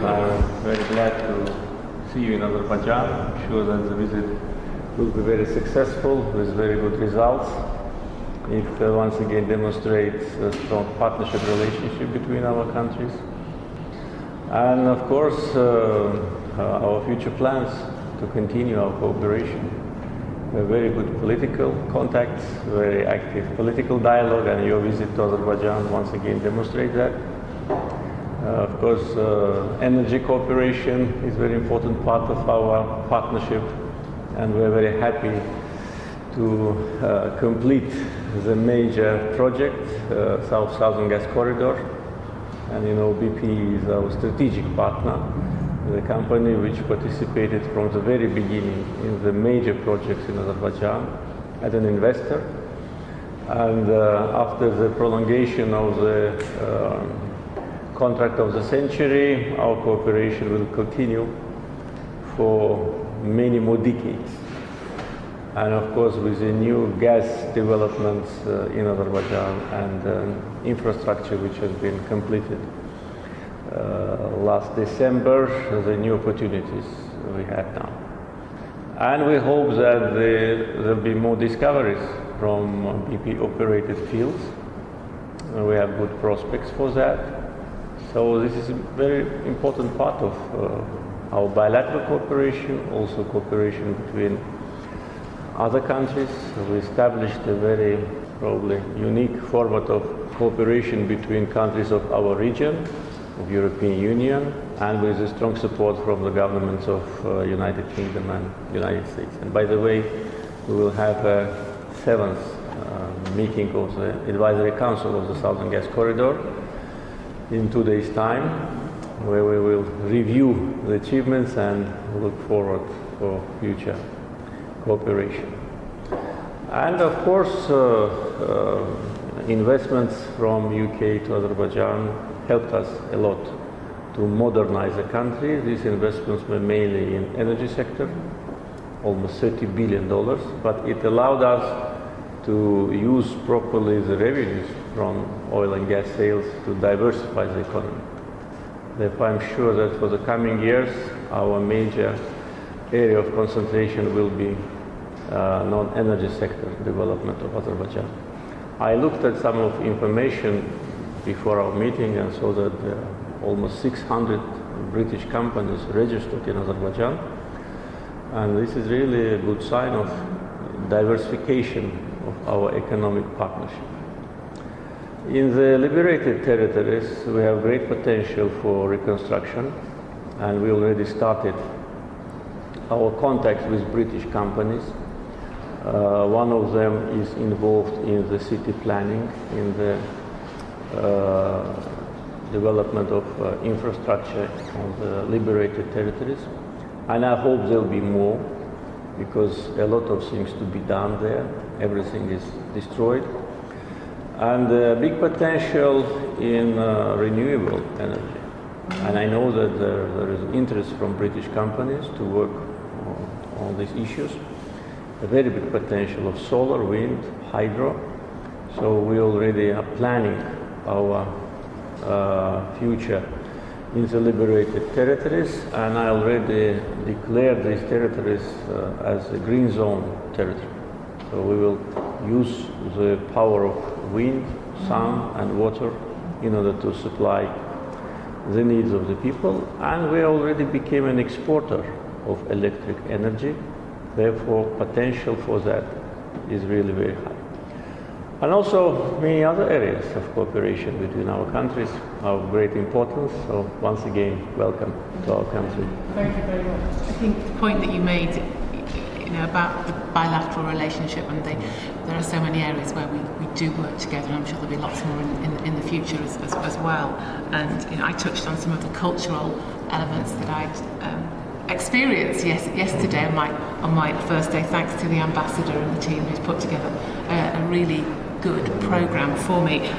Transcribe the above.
I'm very glad to see you in Azerbaijan. I'm sure that the visit will be very successful with very good results. It once again demonstrates a strong partnership relationship between our countries. And of course, our future plans to continue our cooperation. We have very good political contacts, very active political dialogue, and your visit to Azerbaijan once again demonstrates that. Of course, energy cooperation is a very important part of our partnership, and we're very happy to complete the major project, Southern Gas Corridor. And you know, BP is our strategic partner, the company which participated from the very beginning in the major projects in Azerbaijan as an investor. And after the prolongation of the contract of the century, our cooperation will continue for many more decades. And of course, with the new gas developments in Azerbaijan and infrastructure which has been completed last December, the new opportunities we have now. And we hope that there will be more discoveries from BP-operated fields. We have good prospects for that. So this is a very important part of our bilateral cooperation, also cooperation between other countries. We established a very probably unique format of cooperation between countries of our region, of European Union, and with a strong support from the governments of United Kingdom and United States. And by the way, we will have a 7th meeting of the Advisory Council of the Southern Gas Corridor in 2 days' time, where we will review the achievements and look forward for future cooperation. And of course, investments from UK to Azerbaijan helped us a lot to modernize the country. These investments were mainly in energy sector, almost $30 billion, but it allowed us to use properly the revenues from oil and gas sales to diversify the economy. Therefore, I'm sure that for the coming years, our major area of concentration will be non-energy sector development of Azerbaijan. I looked at some of information before our meeting and saw that there are almost 600 British companies registered in Azerbaijan. And this is really a good sign of diversification of our economic partnership. In the liberated territories, we have great potential for reconstruction, and we already started our contacts with British companies. One of them is involved in the city planning, in the development of infrastructure on the liberated territories. And I hope there'll be more, because a lot of things to be done there. Everything is destroyed. And big potential in renewable energy. And I know that there is interest from British companies to work on these issues. A very big potential of solar, wind, hydro. So we already are planning our future in the liberated territories, and I already declared these territories as a green zone territory. So we will use the power of wind, sun and water in order to supply the needs of the people, and we already became an exporter of electric energy. Therefore, potential for that is really very high. And also many other areas of cooperation between our countries are of great importance. So once again, welcome to our country. Thank you very much. I think the point that you made, about the bilateral relationship, and there are so many areas where we do work together, and I'm sure there'll be lots more in the future as well. And I touched on some of the cultural elements that I'd experienced yesterday on my first day, thanks to the ambassador and the team who's put together a really good programme for me.